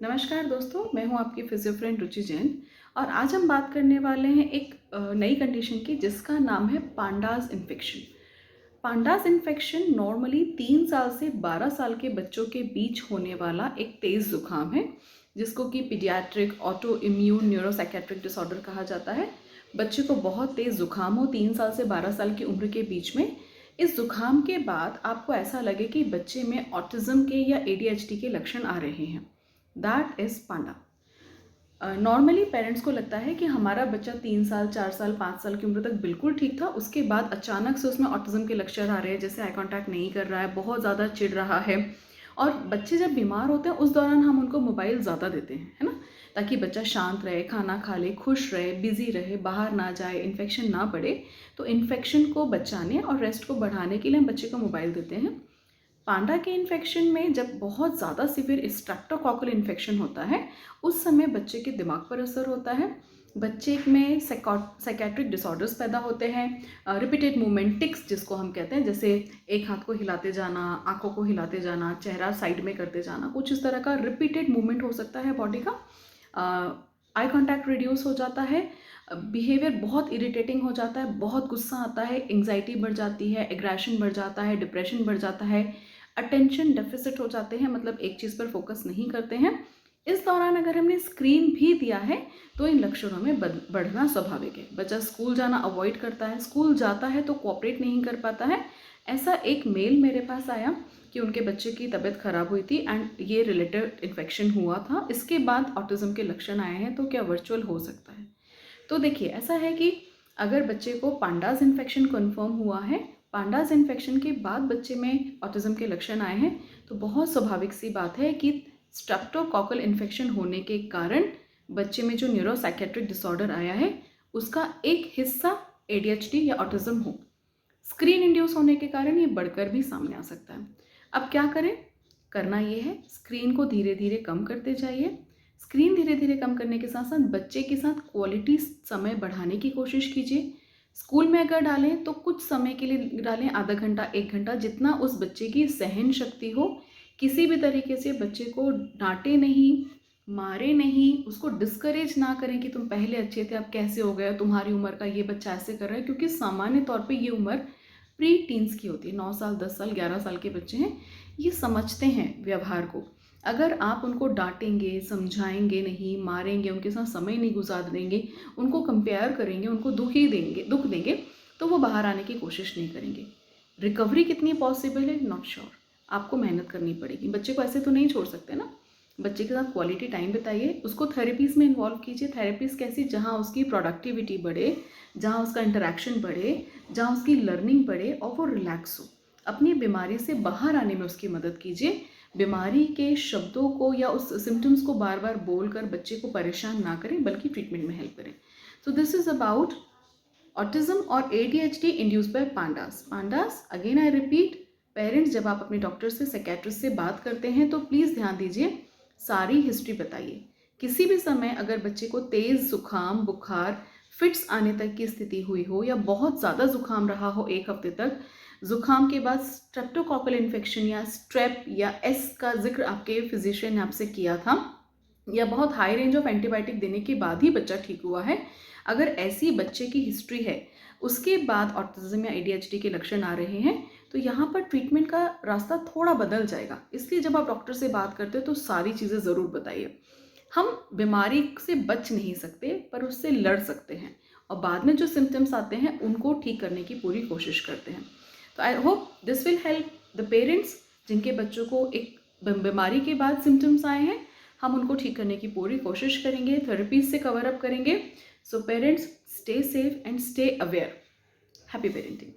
नमस्कार दोस्तों, मैं हूं आपकी फिजियो फ्रेंड रुचि जैन और आज हम बात करने वाले हैं एक नई कंडीशन की जिसका नाम है pandas infection. Pandas infection normally 3 साल से 12 साल के बच्चों के बीच होने वाला एक तेज़ जुकाम है जिसको कि paediatric auto immune neuropsychiatric disorder कहा जाता है। बच्चे को बहुत तेज़ जुकाम हो 3 साल से 12 साल की उम्र के बीच में। इस जुकाम के बाद आपको ऐसा लगे कि बच्चे में ऑटिज्म के या ADHD के लक्षण आ रहे हैं, that is Panda. Normally parents को लगता है कि हमारा बच्चा 3 साल 4 साल 5 साल की उम्र तक बिल्कुल ठीक था, उसके बाद अचानक से उसमें ऑटिज्म के लक्षण आ रहे हैं, जैसे आई कांटेक्ट नहीं कर रहा है, बहुत ज़्यादा चिढ़ रहा है। और बच्चे जब बीमार होते हैं उस दौरान हम उनको मोबाइल ज़्यादा देते हैं, है ना, ताकि बच्चा शांत रहे, खाना खा ले, खुश रहे, बिजी रहे, बाहर ना जाए, इन्फेक्शन ना बढ़े। तो इन्फेक्शन को बचाने और रेस्ट को बढ़ाने के लिए हम बच्चे को मोबाइल देते हैं। पांडा के इन्फेक्शन में जब बहुत ज़्यादा सिवियर स्ट्रेप्टोकोकल इन्फेक्शन होता है उस समय बच्चे के दिमाग पर असर होता है, बच्चे में साइकेट्रिक डिसऑर्डर्स पैदा होते हैं, रिपीटेड मूवमेंट टिक्स जिसको हम कहते हैं, जैसे एक हाथ को हिलाते जाना, आंखों को हिलाते जाना, चेहरा साइड में करते जाना, कुछ इस तरह का रिपीटेड मूवमेंट हो सकता है बॉडी का। आई कांटेक्ट रिड्यूस हो जाता है, बिहेवियर बहुत इरिटेटिंग हो जाता है, बहुत गुस्सा आता है, एंग्जाइटी बढ़ जाती है, एग्रेशन बढ़ जाता है, डिप्रेशन बढ़ जाता है, अटेंशन डेफिसिट हो जाते हैं, मतलब एक चीज़ पर फोकस नहीं करते हैं। इस दौरान अगर हमने स्क्रीन भी दिया है तो इन लक्षणों में बढ़ना स्वाभाविक है। बच्चा स्कूल जाना अवॉइड करता है, स्कूल जाता है तो कोऑपरेट नहीं कर पाता है। ऐसा एक मेल मेरे पास आया कि उनके बच्चे की तबीयत खराब हुई थी एंड ये रिलेटेड इन्फेक्शन हुआ था, इसके बाद ऑटिज्म के लक्षण आए हैं, तो क्या वर्चुअल हो सकता है? तो देखिए, ऐसा है कि अगर बच्चे को पांडास इन्फेक्शन कन्फर्म हुआ है, पांडास इन्फेक्शन के बाद बच्चे में ऑटिज्म के लक्षण आए हैं, तो बहुत स्वाभाविक सी बात है कि स्ट्रेप्टोकोकल इन्फेक्शन होने के कारण बच्चे में जो न्यूरोसाइकेट्रिक डिसऑर्डर आया है उसका एक हिस्सा ADHD या ऑटिज्म हो। स्क्रीन इंड्यूस होने के कारण ये बढ़कर भी सामने आ सकता है। अब क्या करें? करना ये है, स्क्रीन को धीरे धीरे कम करते जाइए। स्क्रीन धीरे धीरे कम करने के साथ साथ बच्चे के साथ क्वालिटी समय बढ़ाने की कोशिश कीजिए। स्कूल में अगर डालें तो कुछ समय के लिए डालें, आधा घंटा 1 घंटा, जितना उस बच्चे की सहन शक्ति हो। किसी भी तरीके से बच्चे को डांटे नहीं, मारे नहीं, उसको डिस्करेज ना करें कि तुम पहले अच्छे थे अब कैसे हो गए, तुम्हारी उम्र का ये बच्चा ऐसे कर रहा है, क्योंकि सामान्य तौर पे ये उम्र प्री टीन्स की होती है। 9 साल 10 साल 11 साल के बच्चे हैं, ये समझते हैं व्यवहार को। अगर आप उनको डांटेंगे, समझाएंगे नहीं, मारेंगे, उनके साथ समय नहीं गुजारेंगे, उनको कंपेयर करेंगे, उनको दुख देंगे, तो वो बाहर आने की कोशिश नहीं करेंगे। रिकवरी कितनी पॉसिबल है, नॉट श्योर। आपको मेहनत करनी पड़ेगी। बच्चे को ऐसे तो नहीं छोड़ सकते ना। बच्चे के साथ क्वालिटी टाइम बिताइए, उसको थेरेपीज़ में इन्वॉल्व कीजिए। थेरेपीज़ कैसी? जहाँ उसकी प्रोडक्टिविटी बढ़े, जहाँ उसका इंटरेक्शन बढ़े, जहाँ उसकी लर्निंग बढ़े और वो रिलैक्स हो। अपनी बीमारी से बाहर आने में उसकी मदद कीजिए। बीमारी के शब्दों को या उस सिम्टम्स को बार बार बोलकर बच्चे को परेशान ना करें, बल्कि ट्रीटमेंट में हेल्प करें। So this is about autism और ADHD induced by pandas. Pandas, again I repeat, parents जब आप अपने डॉक्टर से, साइकियाट्रिस्ट से बात करते हैं तो प्लीज़ ध्यान दीजिए, सारी हिस्ट्री बताइए। किसी भी समय अगर बच्चे को तेज़ जुकाम, बुखार, फिट्स आने तक की स्थिति हुई हो या बहुत ज़्यादा जुकाम रहा हो 1 हफ्ते तक, जुकाम के बाद स्ट्रेप्टोकोकल इन्फेक्शन या स्ट्रेप या S का जिक्र आपके फिजिशियन ने आपसे किया था, या बहुत हाई रेंज ऑफ एंटीबायोटिक देने के बाद ही बच्चा ठीक हुआ है, अगर ऐसी बच्चे की हिस्ट्री है, उसके बाद ऑटिज्म या ADHD के लक्षण आ रहे हैं, तो यहाँ पर ट्रीटमेंट का रास्ता थोड़ा बदल जाएगा। इसलिए जब आप डॉक्टर से बात करते हो तो सारी चीज़ें ज़रूर बताइए। हम बीमारी से बच नहीं सकते पर उससे लड़ सकते हैं और बाद में जो सिम्टम्स आते हैं उनको ठीक करने की पूरी कोशिश करते हैं। तो I hope this will help the parents जिनके बच्चों को एक बीमारी के बाद सिम्टम्स आए हैं। हम उनको ठीक करने की पूरी कोशिश करेंगे, थेरेपीज से कवर अप करेंगे। So parents, stay safe and stay aware. Happy parenting.